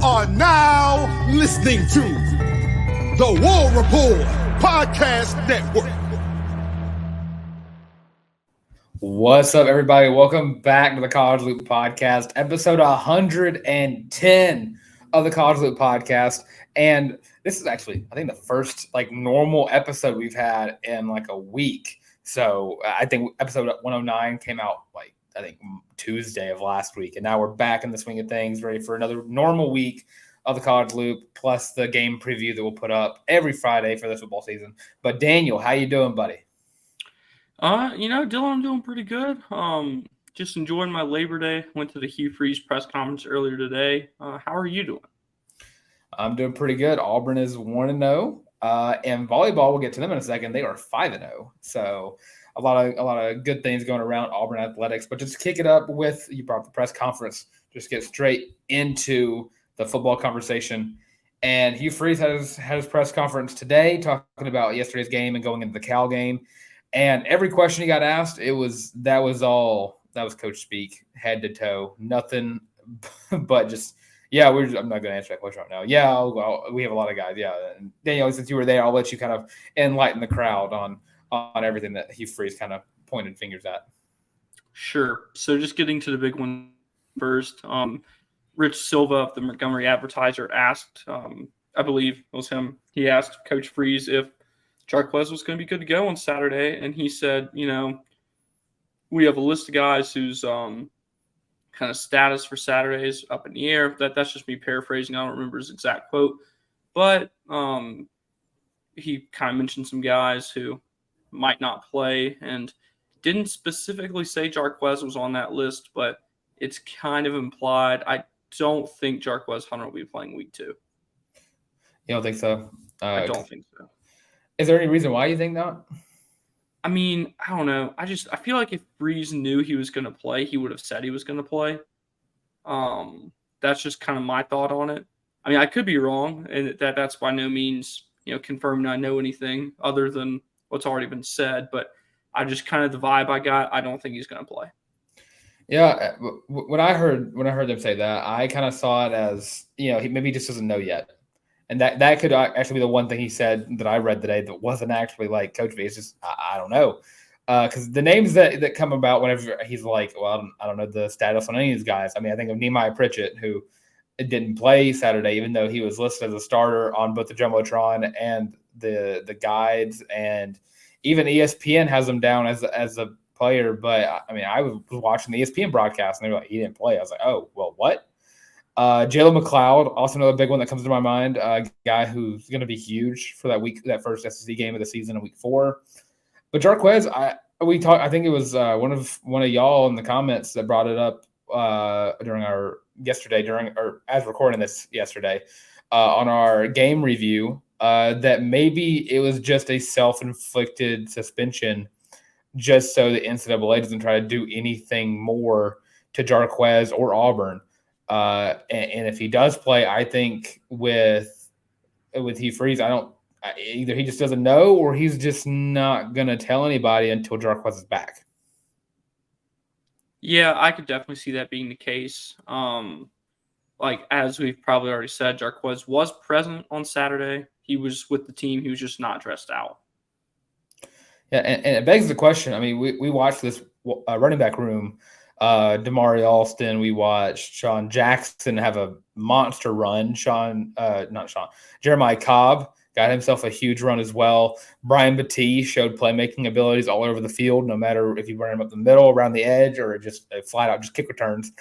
are now listening to the War Report Podcast Network. What's up, everybody? Welcome back to the College Loop Podcast, episode 110 of the College Loop Podcast. And this is actually, I think, the first normal episode we've had in a week. So I think episode 109 came out I think Tuesday of last week. And now we're back in the swing of things, ready for another normal week of the College Loop, plus the game preview that we'll put up every Friday for the football season. But Daniel, how you doing, buddy? Dylan, I'm doing pretty good. Just enjoying my Labor Day. Went to the Hugh Freeze press conference earlier today. How are you doing? I'm doing pretty good. Auburn is 1-0. And volleyball, we'll get to them in a second. They are 5-0. So a lot of good things going around Auburn athletics. But just kick it up with, you brought up the press conference, just get straight into the football conversation. And Hugh Freeze had his press conference today talking about yesterday's game and going into the Cal game. And every question he got asked, that was coach speak, head to toe, nothing but just, yeah, I'm not going to answer that question right now. Yeah, we have a lot of guys. Yeah. And Daniel, since you were there, I'll let you kind of enlighten the crowd on everything that Hugh Freeze kind of pointed fingers at. Sure. So just getting to the big one first. Rich Silva of the Montgomery Advertiser asked, I believe it was him, he asked Coach Freeze if Jarquez was going to be good to go on Saturday, and he said, we have a list of guys whose kind of status for Saturday is up in the air. That's just me paraphrasing. I don't remember his exact quote, but he kind of mentioned some guys who might not play and didn't specifically say Jarquez was on that list, but it's kind of implied. I don't think Jarquez Hunter will be playing week 2. You don't think so? I don't think so. Is there any reason why you think not? I mean, I don't know. I feel like if Freeze knew he was going to play, he would have said he was going to play. That's just kind of my thought on it. I mean, I could be wrong, and that's by no means, confirming I know anything other than what's already been said. But I just kind of the vibe I got. I don't think he's going to play. Yeah, when I heard them say that, I kind of saw it as he maybe just doesn't know yet. And that could actually be the one thing he said that I read today that wasn't actually Coach V. It's just, I don't know. Because the names that come about whenever he's like, well, I don't know the status on any of these guys. I mean, I think of Nehemiah Pritchett, who didn't play Saturday, even though he was listed as a starter on both the Jumbotron and the guides. And even ESPN has him down as a player. But, I mean, I was watching the ESPN broadcast, and they were like, he didn't play. I was like, oh, well, what? Jalen McLeod, also another big one that comes to my mind, a guy who's going to be huge for that first SEC game of the season in week 4. But Jarquez, I think it was one of y'all in the comments that brought it up as recording this yesterday on our game review that maybe it was just a self-inflicted suspension just so the NCAA doesn't try to do anything more to Jarquez or Auburn. And if he does play, I think with Hugh Freeze, either he just doesn't know or he's just not going to tell anybody until Jarquez is back. Yeah, I could definitely see that being the case. As we've probably already said, Jarquez was present on Saturday. He was with the team. He was just not dressed out. Yeah, and it begs the question. I mean, we watched this running back room. Damari Alston, we watched Sean Jackson have a monster run. Jeremiah Cobb got himself a huge run as well. Brian Battie showed playmaking abilities all over the field, no matter if you run him up the middle, around the edge, or just flat out just kick returns.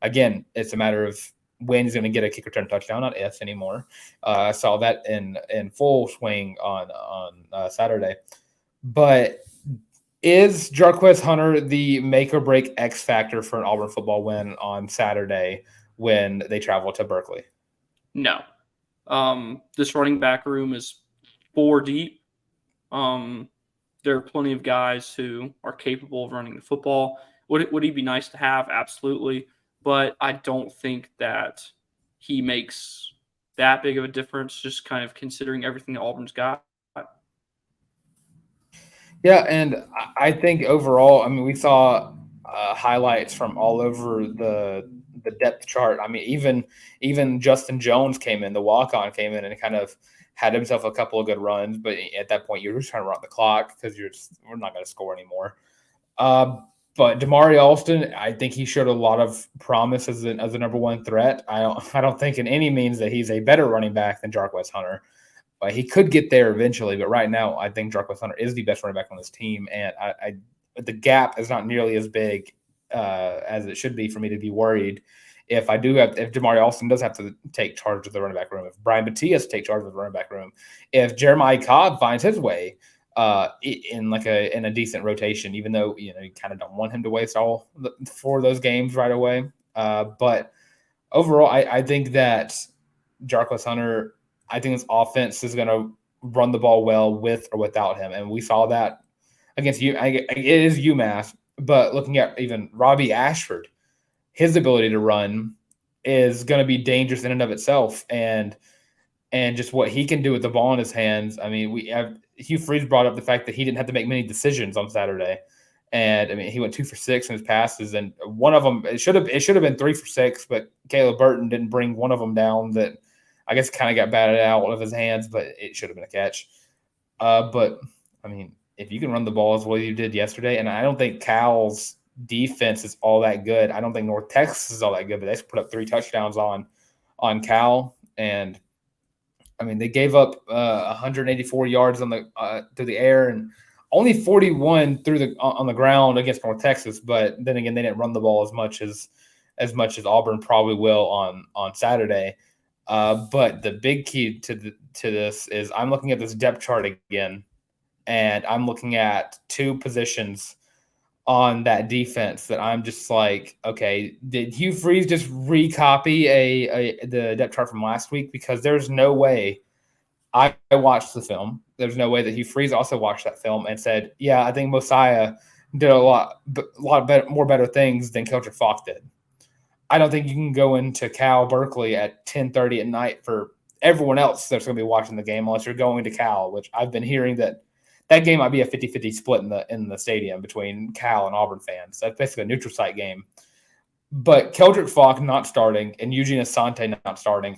Again, it's a matter of when he's going to get a kick return touchdown, not if anymore. I saw that in full swing on Saturday. But is Jarquez Hunter the make or break X factor for an Auburn football win on Saturday when they travel to Berkeley? No. This running back room is 4 deep. There are plenty of guys who are capable of running the football. Would he be nice to have? Absolutely. But I don't think that he makes that big of a difference, just kind of considering everything that Auburn's got. Yeah, and I think overall, I mean, we saw highlights from all over the the depth chart. I mean, even Justin Jones came in, the walk-on came in and kind of had himself a couple of good runs, but at that point you're just trying to run the clock because we're not going to score anymore. But Damari Alston, I think he showed a lot of promise as a number one threat. I don't think in any means that he's a better running back than Jarquez Hunter. But he could get there eventually. But right now, I think Jarquez Hunter is the best running back on this team, and the gap is not nearly as big as it should be for me to be worried if Damari Alston does have to take charge of the running back room, if Brian Battia has to take charge of the running back room, if Jeremiah Cobb finds his way in a decent rotation, even though you kind of don't want him to waste all 4 of those games right away. But overall, I think that Jarquez Hunter, I think this offense is going to run the ball well with or without him, and we saw that against you. It is UMass, but looking at even Robbie Ashford, his ability to run is going to be dangerous in and of itself, and just what he can do with the ball in his hands. I mean, Hugh Freeze brought up the fact that he didn't have to make many decisions on Saturday, and I mean he went 2 for 6 in his passes, and one of them it should have been 3 for 6, but Caleb Burton didn't bring one of them down that I guess kind of got batted out of his hands, but it should have been a catch. But I mean, if you can run the ball as well as you did yesterday, and I don't think Cal's defense is all that good. I don't think North Texas is all that good, but they put up 3 touchdowns on Cal, and I mean they gave up 184 yards on through the air and only 41 on the ground against North Texas. But then again, they didn't run the ball as much as Auburn probably will on Saturday. But the big key to this is I'm looking at this depth chart again, and I'm looking at 2 positions on that defense that I'm just like, okay, did Hugh Freeze just recopy the depth chart from last week? Because there's no way I watched the film. There's no way that Hugh Freeze also watched that film and said, yeah, I think Mosiah did a lot better things than Keldric Faulk did. I don't think you can go into Cal Berkeley at 10:30 at night for everyone else that's going to be watching the game unless you're going to Cal, which I've been hearing that game might be a 50-50 split in the stadium between Cal and Auburn fans. That's basically a neutral site game. But Keldric Faulk not starting and Eugene Asante not starting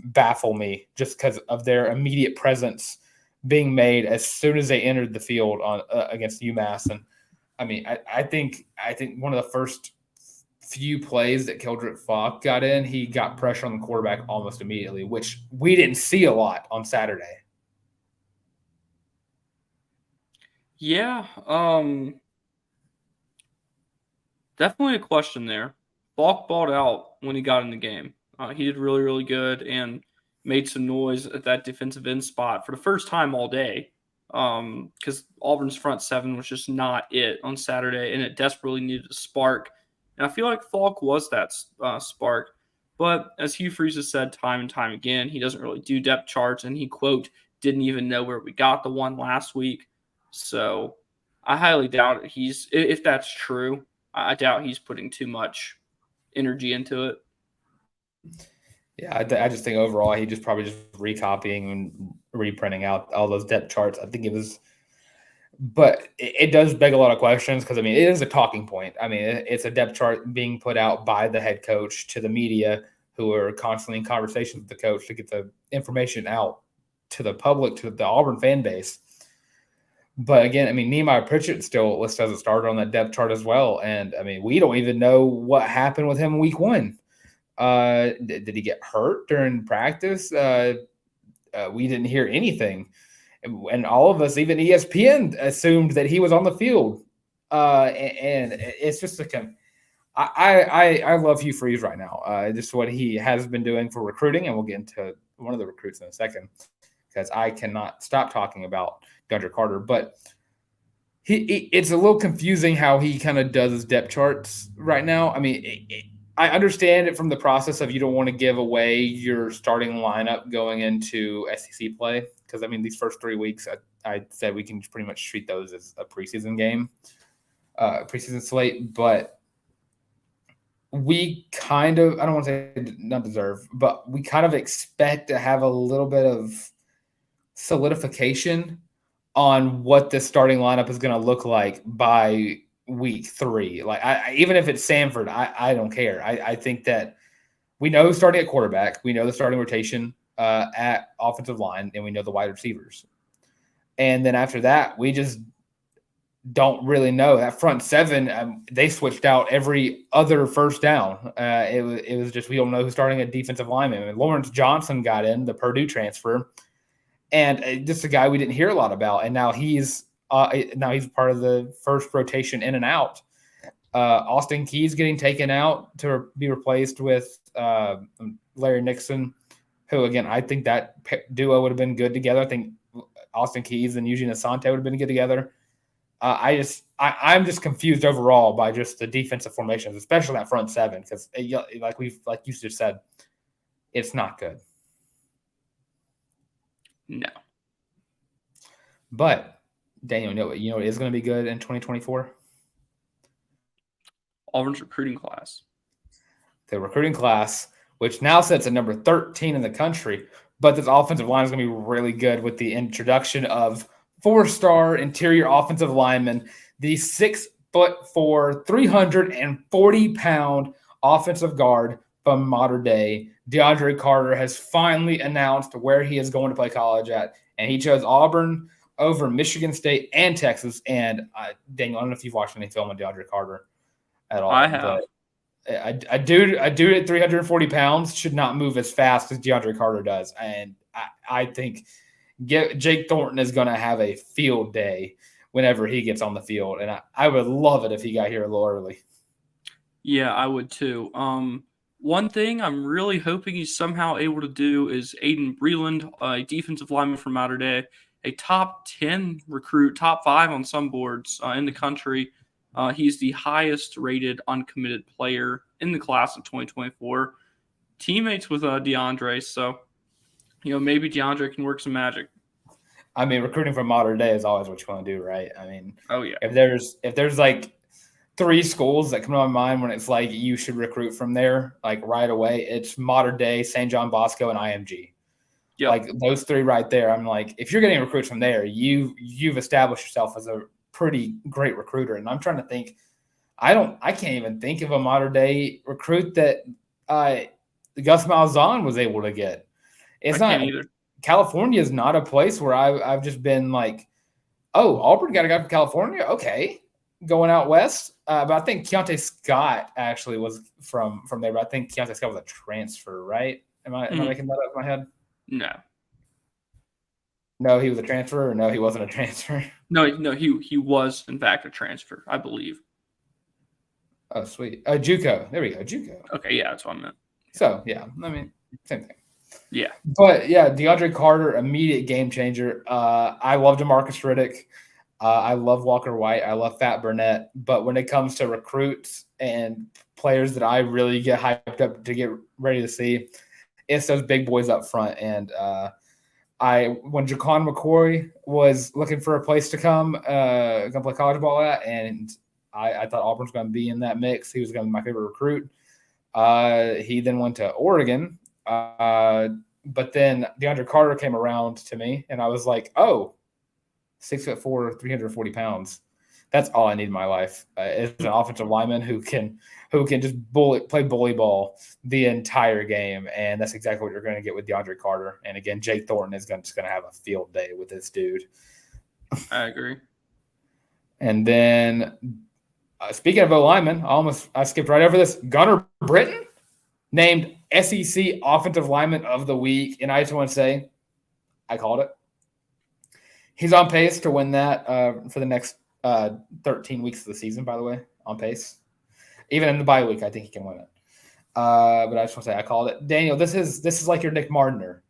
baffle me just because of their immediate presence being made as soon as they entered the field against UMass. And I mean, I think one of the first few plays that Keldric Faulk got in, he got pressure on the quarterback almost immediately, which we didn't see a lot on Saturday. Yeah, definitely a question there. Faulk balled out when he got in the game. He did really, really good and made some noise at that defensive end spot for the first time all day because Auburn's front 7 was just not it on Saturday, and it desperately needed a spark. And I feel like Faulk was that spark. But as Hugh Freeze has said time and time again, he doesn't really do depth charts, and he, quote, didn't even know where we got the one last week. So I highly doubt it. If that's true, I doubt he's putting too much energy into it. Yeah, I just think overall he just probably just recopying and reprinting out all those depth charts. I think it was, but it does beg a lot of questions because I mean it is a talking point. I mean it's a depth chart being put out by the head coach to the media who are constantly in conversations with the coach to get the information out to the public, to the Auburn fan base. But again, I mean, Nehemiah Pritchett still listed as a starter on that depth chart as well. And I mean, we don't even know what happened with him in week 1. Did he get hurt during practice? We didn't hear anything. And all of us, even ESPN, assumed that he was on the field. And it's just I love Hugh Freeze right now. Just what he has been doing for recruiting. And we'll get into one of the recruits in a second because I cannot stop talking about Deandre Carter, but it's a little confusing how he kind of does his depth charts right now. I mean, I understand it from the process of you don't want to give away your starting lineup going into SEC play because, I mean, these first 3 weeks, I said we can pretty much treat those as a preseason game, preseason slate, but we kind of – I don't want to say not deserve, but we kind of expect to have a little bit of solidification on what the starting lineup is going to look like by week 3. Like even if it's Samford, I don't care. I think that we know who's starting at quarterback. We know the starting rotation at offensive line, and we know the wide receivers. And then after that, we just don't really know. That front 7, they switched out every other first down. It was just we don't know who's starting at defensive lineman. And Lawrence Johnson got in, the Purdue transfer, and just a guy we didn't hear a lot about. And now he's part of the first rotation in and out. Austin Keys getting taken out to be replaced with Larry Nixon, who, again, I think that duo would have been good together. I think Austin Keys and Eugene Asante would have been good together. I'm just confused overall by just the defensive formations, especially that front 7, because like you just said, it's not good. No. But Daniel, you know what is going to be good in 2024? Auburn's recruiting class. The recruiting class, which now sits at number 13 in the country, but this offensive line is going to be really good with the introduction of 4-star interior offensive lineman, the 6'4", 340-pound offensive guard from Mater Dei. Deandre Carter has finally announced where he is going to play college at, and he chose Auburn over Michigan State and Texas. And Daniel, I don't know if you've watched any film on Deandre Carter at all. I have. But a dude at 340 pounds should not move as fast as Deandre Carter does, and I think Jake Thornton is going to have a field day whenever he gets on the field, and I would love it if he got here a little early. Yeah, I would too. One thing I'm really hoping he's somehow able to do is Aiden Breland, a defensive lineman from Mater Dei, a top 10 recruit, top 5 on some boards in the country. He's the highest rated uncommitted player in the class of 2024. Teammates with Deandre, so maybe Deandre can work some magic. I mean, recruiting from Mater Dei is always what you want to do, right? I mean, oh yeah. If there's like 3 schools that come to my mind when it's like you should recruit from there, like right away, it's Mater Dei, St. John Bosco, and IMG. Yep. Like those 3 right there. I'm like, if you're getting recruits from there, you've established yourself as a pretty great recruiter. And I'm trying to think, I can't even think of a Mater Dei recruit that Gus Malzahn was able to get. It's not either. California is not a place where I've just been like, oh, Auburn got a guy from California, okay, going out west. But I think Keontae Scott actually was from there. But I think Keontae Scott was a transfer, right? Am I making that up in my head? No, he was a transfer, or no, he wasn't a transfer. No, he was in fact a transfer, I believe. Oh, sweet. JUCO. There we go. JUCO. Okay, yeah, that's what I meant. So yeah, I mean, same thing. Yeah. But yeah, Deandre Carter, immediate game changer. I love DeMarcus Riddick. I love Walker White. I love Fat Burnett. But when it comes to recruits and players that I really get hyped up to get ready to see, it's those big boys up front. And when Jaquan McCoy was looking for a place to come play college ball at, and I thought Auburn's going to be in that mix. He was going to be my favorite recruit. He then went to Oregon. But then Deandre Carter came around to me, and I was like, oh, 6'4", 340 pounds. That's all I need in my life. Is an offensive lineman who can just play bully ball the entire game, and that's exactly what you're going to get with Deandre Carter. And again, Jake Thornton is just going to have a field day with this dude. I agree. And then speaking of O-linemen, I skipped right over this. Gunnar Britton named SEC Offensive Lineman of the Week, and I just want to say I called it. He's on pace to win that for the next 13 weeks of the season, by the way, on pace. Even in the bye week, I think he can win it. But I just want to say I called it. Daniel, this is like your Nick Mardner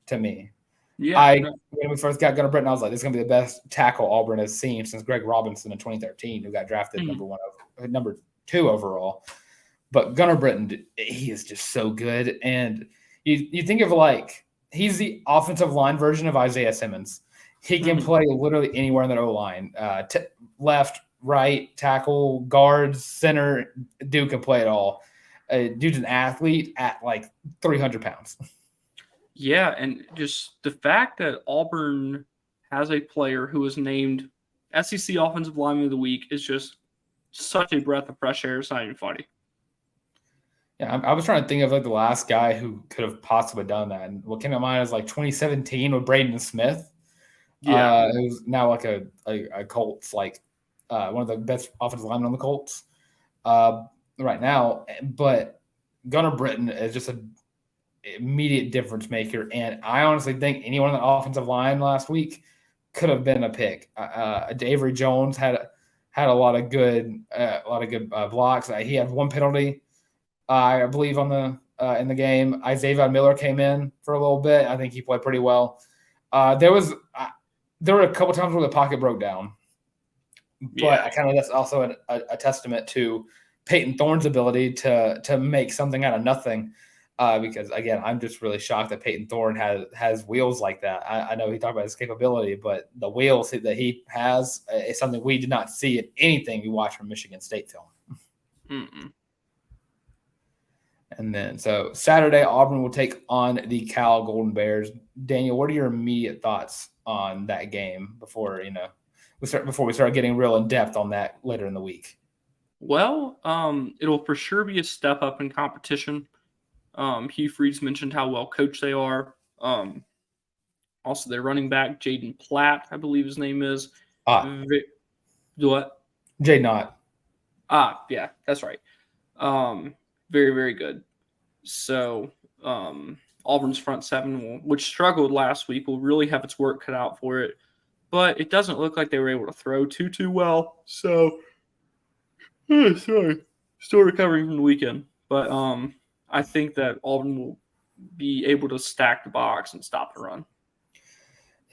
to me. Yeah. When we first got Gunnar Britton, I was like, this is going to be the best tackle Auburn has seen since Greg Robinson in 2013, who got drafted number 2 overall. But Gunnar Britton, he is just so good. And you think of like he's the offensive line version of Isaiah Simmons. He can play literally anywhere in the O-line, left, right, tackle, guards, center. Dude can play it all. Dude's an athlete at like 300 pounds. Yeah, and just the fact that Auburn has a player who was named SEC Offensive Lineman of the Week is just such a breath of fresh air. It's not even funny. Yeah, I was trying to think of like the last guy who could have possibly done that. And what came to mind is like 2017 with Braden Smith. Yeah. Who's now like a Colts, like one of the best offensive linemen on the Colts right now. But Gunnar Britton is just an immediate difference maker. And I honestly think anyone on the offensive line last week could have been a pick. Avery Jones had a lot of good blocks. He had one penalty, I believe, on the in the game. Isaiah Miller came in for a little bit. I think he played pretty well. There were a couple times where the pocket broke down, but I kind of that's also a testament to Peyton Thorne's ability to make something out of nothing. Because again, I'm just really shocked that Peyton Thorne has wheels like that. I know he talked about his capability, but the wheels that he has is something we did not see in anything we watched from Michigan State film. Mm-mm. And then, so Saturday, Auburn will take on the Cal Golden Bears. Daniel, what are your immediate thoughts on that game before we start getting real in depth on that later in the week? Well, it'll for sure be a step up in competition. Hugh Freeze mentioned how well coached they are. Also, their running back, Jaden Platt, I believe his name is. What? Jay Knott. Yeah, that's right. Very, very good. So, Auburn's front seven, which struggled last week, will really have its work cut out for it. But it doesn't look like they were able to throw too well. So, sorry. Still recovering from the weekend. But I think that Auburn will be able to stack the box and stop the run.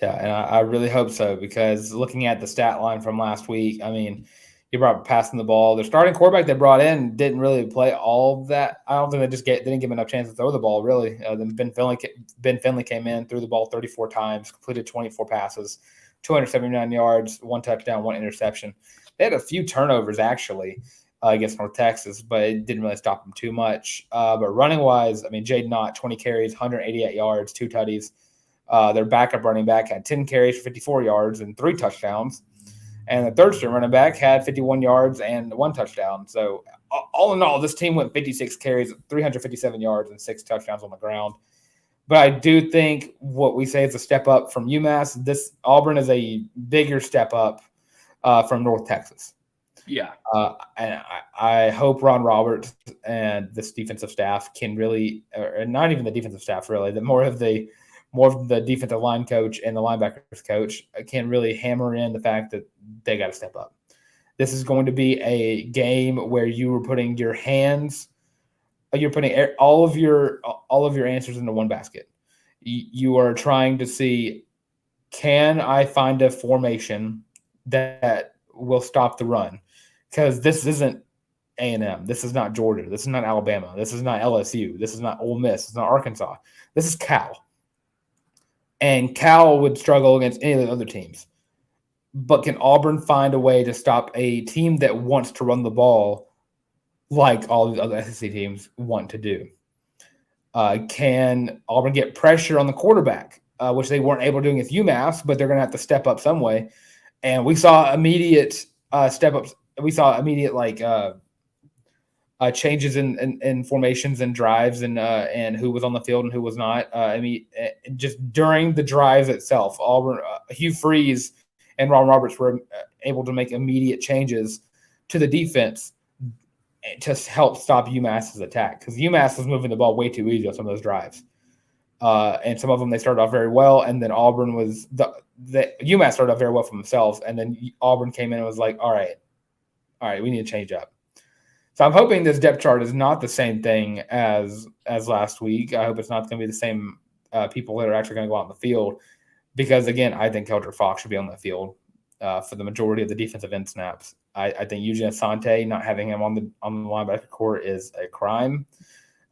Yeah, and I really hope so, because looking at the stat line from last week, I mean, he brought passing the ball. Their starting quarterback they brought in didn't really play all of that. I don't think they didn't give him enough chance to throw the ball, really. Then Ben Finley came in, threw the ball 34 times, completed 24 passes, 279 yards, 1 touchdown, 1 interception. They had a few turnovers, actually, against North Texas, but it didn't really stop them too much. But running-wise, I mean, Jaden Knott, 20 carries, 188 yards, 2 tutties. Their backup running back had 10 carries for 54 yards and 3 touchdowns. And the third-string running back had 51 yards and 1 touchdown. So, all in all, this team went 56 carries, 357 yards, and 6 touchdowns on the ground. But I do think what we say is a step up from UMass. This Auburn is a bigger step up from North Texas. Yeah. And I hope Ron Roberts and this defensive staff can really, or not even the defensive staff really, more of the defensive line coach and the linebackers coach can really hammer in the fact that they got to step up. This is going to be a game where you are putting your hands, you're putting all of your answers into one basket. You are trying to see, can I find a formation that will stop the run? Because this isn't A&M. This is not Georgia. This is not Alabama. This is not LSU. This is not Ole Miss. It's not Arkansas. This is Cal. And Cal would struggle against any of the other teams. But can Auburn find a way to stop a team that wants to run the ball like all the other SEC teams want to do? Can Auburn get pressure on the quarterback, which they weren't able to do against UMass, but they're going to have to step up some way. And we saw immediate step-ups. We saw immediate changes in formations and drives and who was on the field and who was not. I mean, just during the drives itself, Auburn, Hugh Freeze and Ron Roberts were able to make immediate changes to the defense to help stop UMass's attack, because UMass was moving the ball way too easy on some of those drives. And some of them they started off very well, and then Auburn was the UMass started off very well for themselves, and then Auburn came in and was like, all right, we need to change up. So I'm hoping this depth chart is not the same thing as last week. I hope it's not going to be the same people that are actually going to go out in the field, because, again, I think Keldric Faulk should be on the field for the majority of the defensive end snaps. I think Eugene Asante, not having him on the linebacker court is a crime.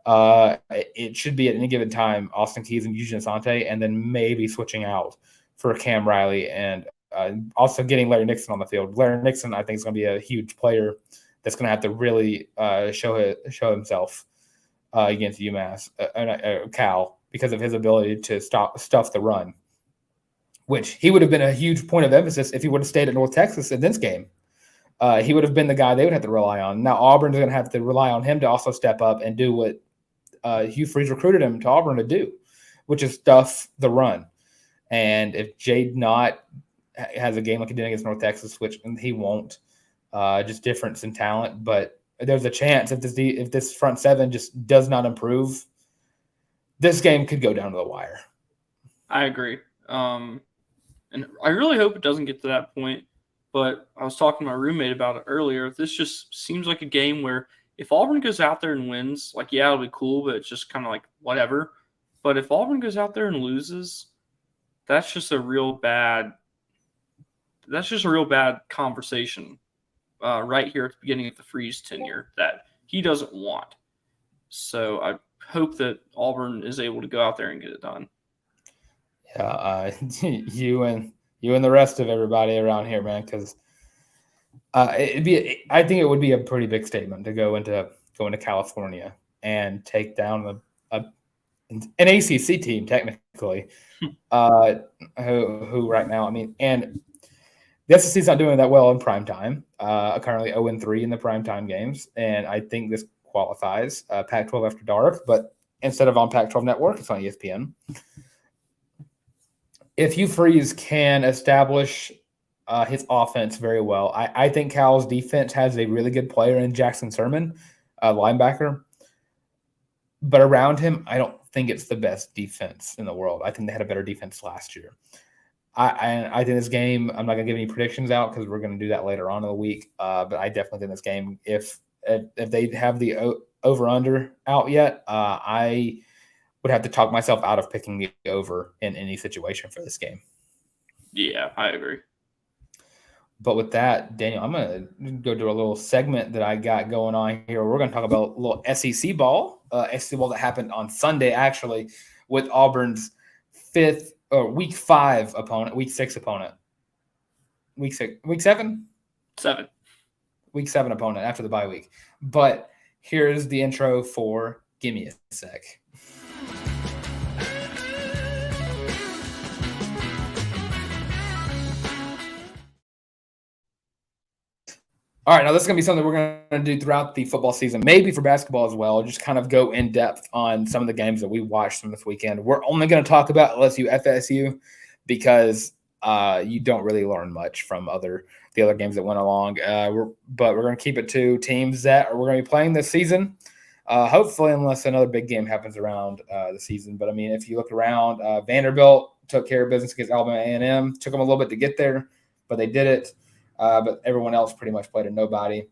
It should be at any given time Austin Keys and Eugene Asante, and then maybe switching out for Cam Riley and also getting Larry Nixon on the field. Larry Nixon, I think, is going to be a huge player that's going to have to really show himself against UMass, Cal, because of his ability to stuff the run, which he would have been a huge point of emphasis if he would have stayed at North Texas in this game. he would have been the guy they would have to rely on. Now Auburn's going to have to rely on him to also step up and do what Hugh Freeze recruited him to Auburn to do, which is stuff the run. And if Jade Knott has a game like he did against North Texas, which he won't, just difference in talent, but there's a chance if this front seven just does not improve, this game could go down to the wire. I agree. And I really hope it doesn't get to that point. But I was talking to my roommate about it earlier. This just seems like a game where if Auburn goes out there and wins, like, yeah, it'll be cool, but it's just kind of like whatever. But if Auburn goes out there and loses, that's just a real bad conversation right here at the beginning of the Freeze tenure that he doesn't want. So I hope that Auburn is able to go out there and get it done. Yeah, you and the rest of everybody around here, man, because I think it would be a pretty big statement to go into California and take down an ACC team, technically, who right now, I mean, and the SEC's not doing that well in prime time. Currently 0-3 in the prime time games, and I think this qualifies Pac-12 after dark, but instead of on Pac-12 network, it's on ESPN. If Hugh Freeze can establish his offense very well, I think Cal's defense has a really good player in Jackson Sermon, linebacker. But around him, I don't think it's the best defense in the world. I think they had a better defense last year. I think this game, I'm not going to give any predictions out because we're going to do that later on in the week. But I definitely think this game, if they have the over-under out yet, I would have to talk myself out of picking the over in any situation for this game. Yeah, I agree. But with that, Daniel, I'm going to go do a little segment that I got going on here. We're going to talk about a little SEC ball that happened on Sunday, actually, with Auburn's week 5 opponent, week 6 opponent. Week 7? 7. Week 7 opponent after the bye week. But here's the intro for Gimme a Sec. All right, now this is going to be something we're going to do throughout the football season, maybe for basketball as well, just kind of go in depth on some of the games that we watched from this weekend. We're only going to talk about LSU, FSU, because you don't really learn much from the other games that went along. But we're going to keep it to teams that we're going to be playing this season, hopefully, unless another big game happens around the season. But, I mean, if you look around, Vanderbilt took care of business against Alabama A&M. Took them a little bit to get there, but they did it. But everyone else pretty much played a nobody.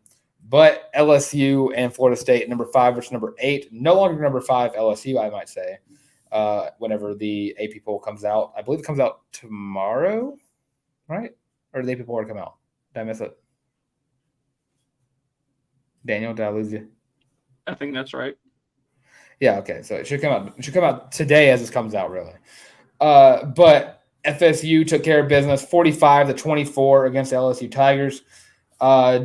But LSU and Florida State, number 5 versus number 8. No longer number 5 LSU, I might say, whenever the AP poll comes out. I believe it comes out tomorrow, right? Or did the AP poll come out? Did I miss it? Daniel, did I lose you? I think that's right. Yeah, okay. So it should come out. It should come out today as it comes out, really. But FSU took care of business, 45-24 against the LSU Tigers.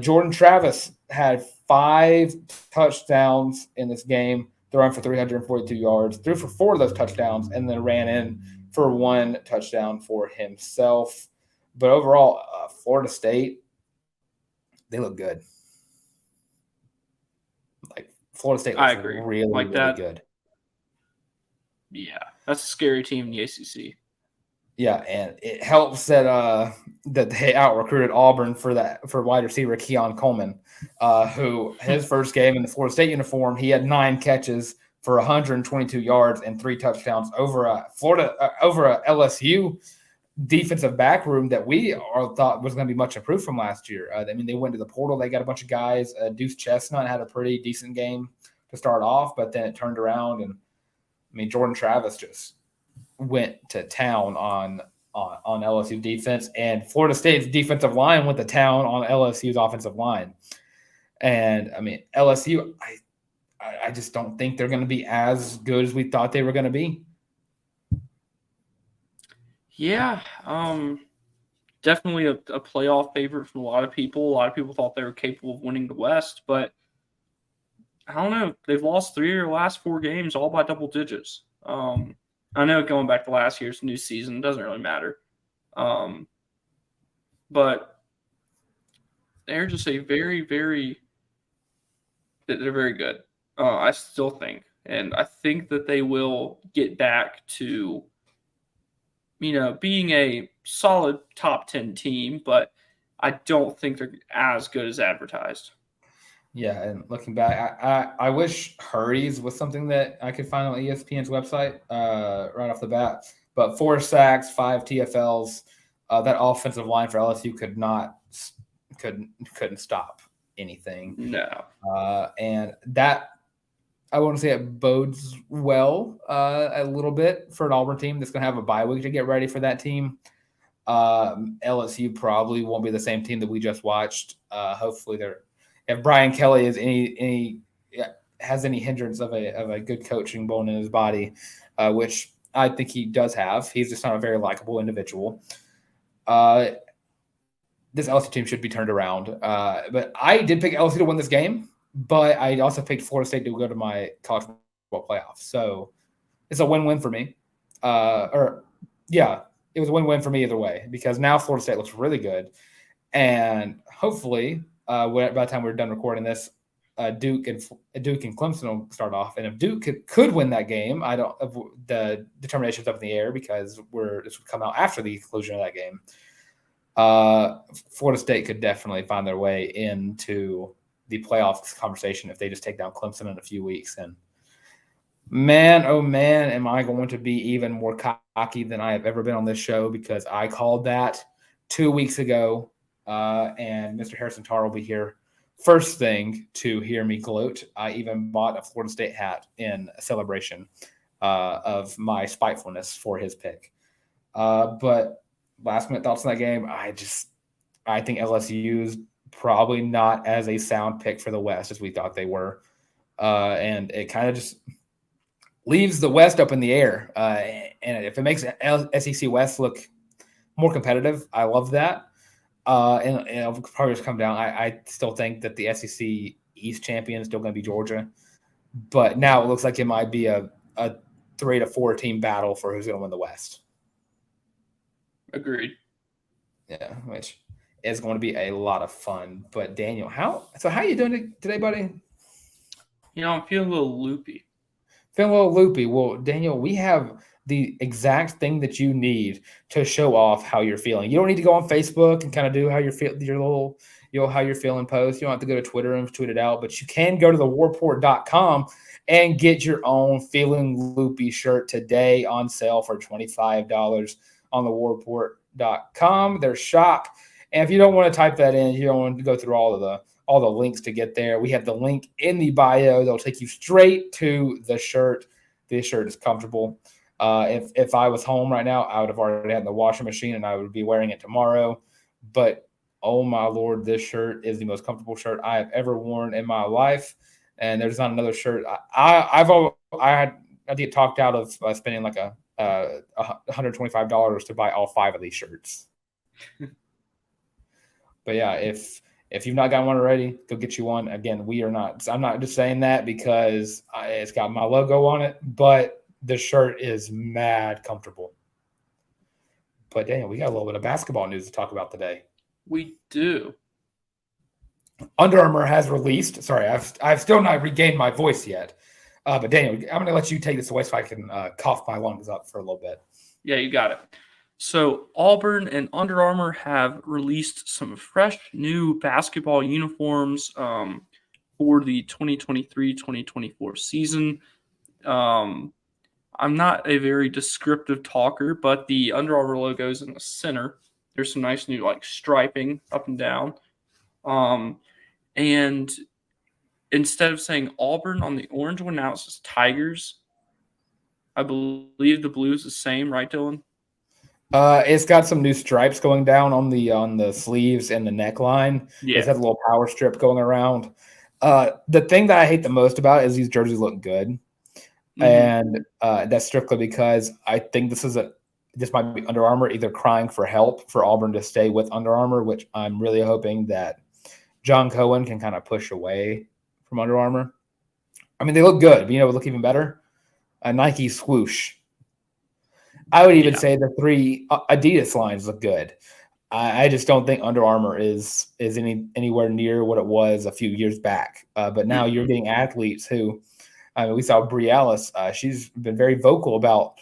Jordan Travis had 5 touchdowns in this game, throwing for 342 yards, threw for 4 of those touchdowns, and then ran in for 1 touchdown for himself. But overall, Florida State, they look good. Like, Florida State looks really, like really good. Yeah, that's a scary team in the ACC. Yeah, and it helps that they out-recruited Auburn for wide receiver Keon Coleman, who his first game in the Florida State uniform, he had 9 catches for 122 yards and 3 touchdowns over a LSU defensive back room that we thought was going to be much improved from last year. I mean, they went to the portal. They got a bunch of guys. Deuce Chestnut had a pretty decent game to start off, but then it turned around, and I mean, Jordan Travis just went to town on LSU defense, and Florida State's defensive line went to town on LSU's offensive line. And I mean, LSU, I just don't think they're going to be as good as we thought they were going to be. Yeah, definitely a playoff favorite from a lot of people. A lot of people thought they were capable of winning the West, but I don't know. They've lost 3 of their last 4 games, all by double digits. I know going back to last year's new season, it doesn't really matter. But they're just a very, very – they're very good, I still think. And I think that they will get back to, being a solid top 10 team, but I don't think they're as good as advertised. Yeah, and looking back, I wish hurries was something that I could find on ESPN's website right off the bat. But 4 sacks, 5 TFLs, that offensive line for LSU couldn't stop anything. No. And that, I wouldn't say it bodes well a little bit for an Auburn team that's going to have a bye week to get ready for that team. LSU probably won't be the same team that we just watched. Hopefully if Brian Kelly is has any hindrance of a good coaching bone in his body, which I think he does have. He's just not a very likable individual. This LSU team should be turned around. But I did pick LSU to win this game, but I also picked Florida State to go to my college football playoff. So it's a win-win for me. It was a win-win for me either way, because now Florida State looks really good. And hopefully, by the time we're done recording this, Duke and Clemson will start off. And if Duke could win that game, the determination's up in the air because this would come out after the conclusion of that game. Florida State could definitely find their way into the playoffs conversation if they just take down Clemson in a few weeks. And man, oh man, am I going to be even more cocky than I have ever been on this show, because I called that 2 weeks ago, and Mr. Harrison Tarr will be here first thing to hear me gloat. I even bought a Florida State hat in celebration of my spitefulness for his pick. But last minute thoughts on that game, I think LSU's probably not as a sound pick for the West as we thought they were. And it kind of just leaves the West up in the air. And if it makes SEC West look more competitive, I love that. And it'll probably just come down. I still think that the SEC East champion is still going to be Georgia. But now it looks like it might be a 3 to 4 team battle for who's going to win the West. Agreed. Yeah, which is going to be a lot of fun. But Daniel, how are you doing today, buddy? I'm feeling a little loopy. Well, Daniel, we have the exact thing that you need to show off how you're feeling. You don't need to go on Facebook and kind of do how you're feeling, your little, how you're feeling post. You don't have to go to Twitter and tweet it out, but you can go to thewarreport.com and get your own Feeling Loopy shirt today on sale for $25 on thewarreport.com, their shop. And if you don't want to type that in, you don't want to go through all the links to get there, we have the link in the bio. They'll take you straight to the shirt. This shirt is comfortable. If I was home right now, I would have already had the washing machine and I would be wearing it tomorrow. But oh my Lord, this shirt is the most comfortable shirt I have ever worn in my life. And there's not another shirt. I had to get talked out of spending like $125 to buy all 5 of these shirts. But yeah, if you've not got one already, go get you one. Again, I'm not just saying that because it's got my logo on it, but the shirt is mad comfortable. But Daniel, we got a little bit of basketball news to talk about today. We do. Under Armour has released. Sorry, I've still not regained my voice yet. But Daniel, I'm going to let you take this away so I can cough my lungs up for a little bit. Yeah, you got it. So Auburn and Under Armour have released some fresh new basketball uniforms for the 2023-2024 season. I'm not a very descriptive talker, but the Under Armour logo is in the center. There's some nice new striping up and down. And instead of saying Auburn on the orange one, now it says Tigers. I believe the blue is the same, right, Dylan? It's got some new stripes going down on the sleeves and the neckline. Yeah. It's got a little power strip going around. The thing that I hate the most about it is these jerseys look good. Mm-hmm. And that's strictly because I think this might be Under Armour either crying for help for Auburn to stay with Under Armour, which I'm really hoping that John Cohen can kind of push away from Under Armour. I mean, they look good, but it would look even better. A Nike swoosh. I would even say the 3 Adidas lines look good. I just don't think Under Armour is anywhere near what it was a few years back. But now you're getting athletes who, we saw Brie Ellis. She's been very vocal about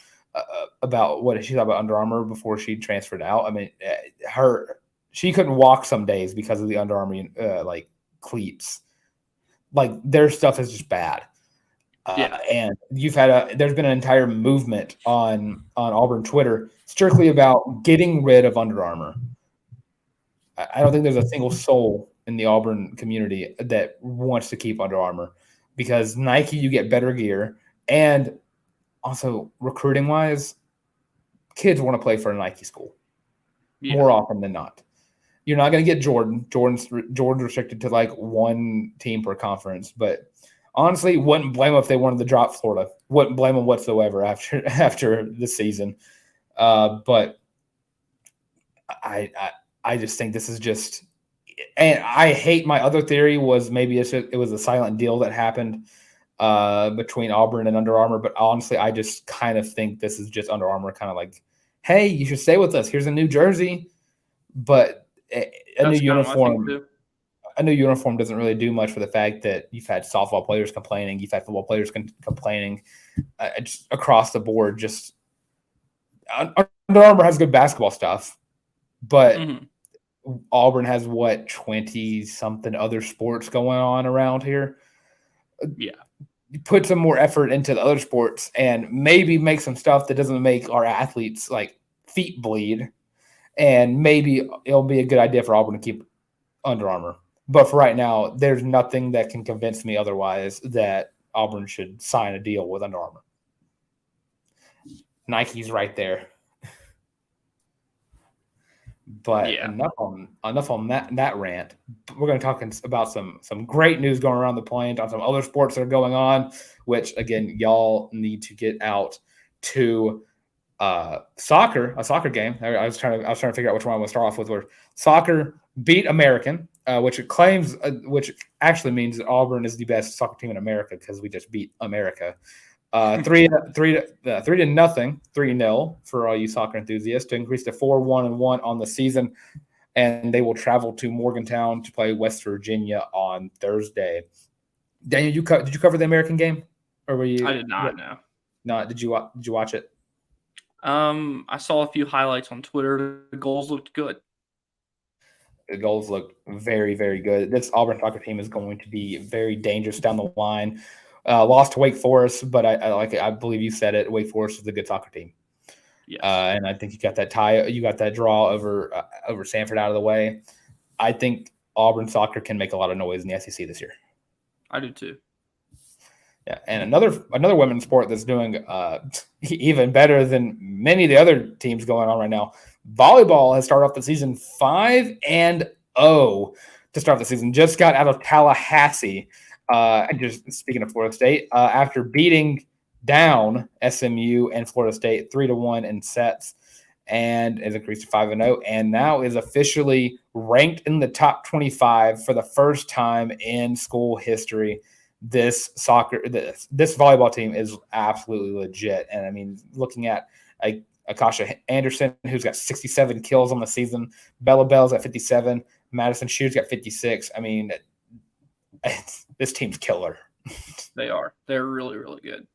what she thought about Under Armour before she transferred out. I mean, she couldn't walk some days because of the Under Armour like cleats. Like their stuff is just bad. And there's been an entire movement on Auburn Twitter strictly about getting rid of Under Armour. I don't think there's a single soul in the Auburn community that wants to keep Under Armour because Nike, you get better gear, and also recruiting wise, kids want to play for a Nike school more often than not. You're not going to get Jordan. Jordan's restricted to like one team per conference, but honestly, wouldn't blame them if they wanted to drop Florida. Wouldn't blame them whatsoever after the season. But I just think this is just, and I hate my other theory was maybe it was a silent deal that happened between Auburn and Under Armour. But honestly, I just kind of think this is just Under Armour kind of like, hey, you should stay with us. Here's a new jersey, but a new uniform. A new uniform doesn't really do much for the fact that you've had softball players complaining, you've had football players complaining, just across the board. Just Under Armour has good basketball stuff, but Auburn has 20-something other sports going on around here. Yeah, put some more effort into the other sports and maybe make some stuff that doesn't make our athletes like feet bleed. And maybe it'll be a good idea for Auburn to keep Under Armour. But for right now, there's nothing that can convince me otherwise that Auburn should sign a deal with Under Armour. Nike's right there. But enough on that rant. We're going to talk about some great news going around the planet, on some other sports that are going on, which, again, y'all need to get out to a soccer game. I was trying to figure out which one I want to start off with. Where soccer beat American, which actually means that Auburn is the best soccer team in America because we just beat America. 3-0 for all you soccer enthusiasts to increase to 4-1-1 on the season, and they will travel to Morgantown to play West Virginia on Thursday. Daniel, did you cover the American game, or were you? I did not. No. No, did you watch it? I saw a few highlights on Twitter. The goals looked good. The goals look very, very good. This Auburn soccer team is going to be very dangerous down the line. Lost to Wake Forest, but I believe you said it. Wake Forest is a good soccer team. Yes. And I think you got that draw over Sanford out of the way. I think Auburn soccer can make a lot of noise in the SEC this year. I do too. Yeah, and another women's sport that's doing even better than many of the other teams going on right now. Volleyball has started off the season 5-0 to start the season. Just got out of Tallahassee. Just speaking of Florida State, after beating down SMU and Florida State 3-1 in sets, and has increased to 5-0, and now is officially ranked in the top 25 for the first time in school history. This volleyball team is absolutely legit, and I mean, looking at Akasha Anderson, who's got 67 kills on the season, Bella Bell's at 57, Madison Shoes got 56. I mean, this team's killer. They are. They're really, really good.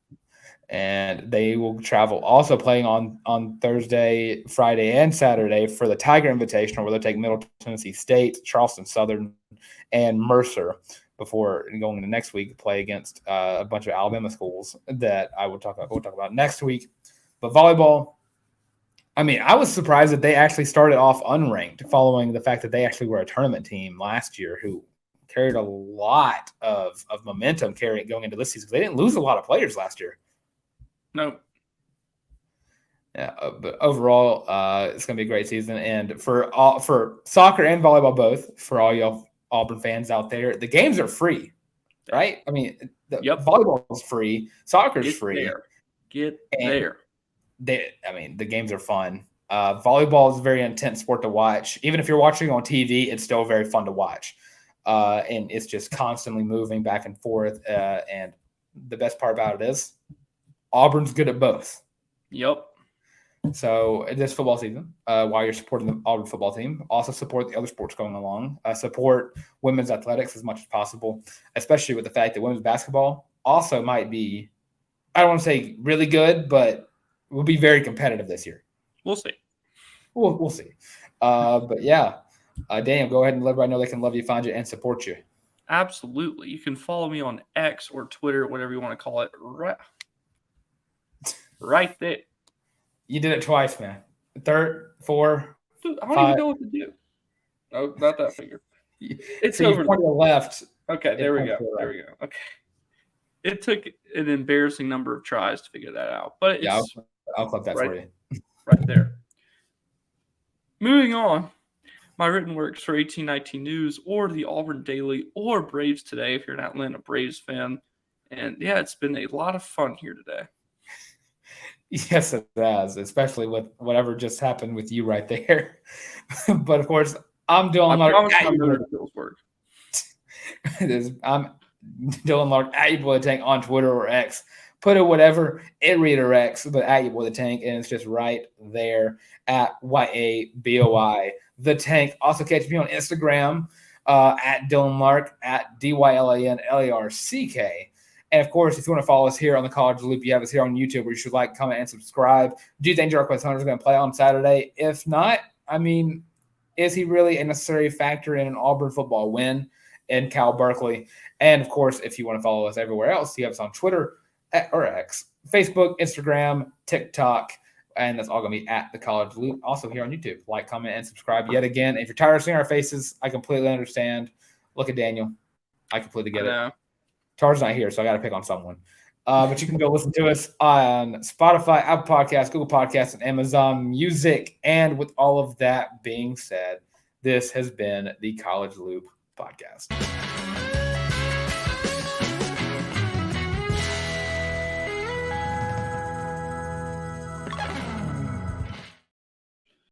And they will travel, also playing on Thursday, Friday, and Saturday for the Tiger Invitational, where they'll take Middle Tennessee State, Charleston Southern, and Mercer before going into next week to play against a bunch of Alabama schools that we'll talk about next week. But volleyball, I mean, I was surprised that they actually started off unranked following the fact that they actually were a tournament team last year who carried a lot of momentum going into this season because they didn't lose a lot of players last year. No. Yeah, but overall, it's going to be a great season. And for soccer and volleyball both, for all y'all Auburn fans out there, the games are free, right? I mean, volleyball is free, soccer is free. Get there. The games are fun. Volleyball is a very intense sport to watch. Even if you're watching on TV, it's still very fun to watch. And it's just constantly moving back and forth. And the best part about it is Auburn's good at both. Yep. So this football season, while you're supporting the Auburn football team, also support the other sports going along. Support women's athletics as much as possible, especially with the fact that women's basketball also might be, I don't want to say really good, but will be very competitive this year. We'll see. We'll see. But yeah, Daniel, go ahead and let everybody know they can love you, find you, and support you. Absolutely. You can follow me on X or Twitter, whatever you want to call it, right there. You did it twice, man. Third, four. Dude, I don't even know what to do. Oh, not that finger. It's so over. You pointed left. Okay, there we go. There we go. Okay. It took an embarrassing number of tries to figure that out, but it's I'll clip that for you. Right there. Moving on. My written works for 1819 News or the Auburn Daily or Braves Today if you're an Atlanta Braves fan. And yeah, it's been a lot of fun here today. Yes, it has, especially with whatever just happened with you right there. But of course, I'm Dylan Larck. I'm Dylan Larck at You Boy the Tank on Twitter or X. Put it whatever, it redirects, but at You Boy the Tank, and it's just right there at YABOI the Tank. Also catch me on Instagram at Dylan Larck at DYLANLARCK. And of course, if you want to follow us here on the College Loop, you have us here on YouTube where you should like, comment, and subscribe. Do you think Jarquez Hunter is going to play on Saturday? If not, I mean, is he really a necessary factor in an Auburn football win in Cal Berkeley? And of course, if you want to follow us everywhere else, you have us on Twitter or X, Facebook, Instagram, TikTok, and that's all going to be at the College Loop. Also here on YouTube, like, comment, and subscribe yet again. If you're tired of seeing our faces, I completely understand. Look at Daniel. I completely get it. Tar's not here, so I got to pick on someone. But you can go listen to us on Spotify, Apple Podcasts, Google Podcasts, and Amazon Music. And with all of that being said, this has been the College Loop Podcast.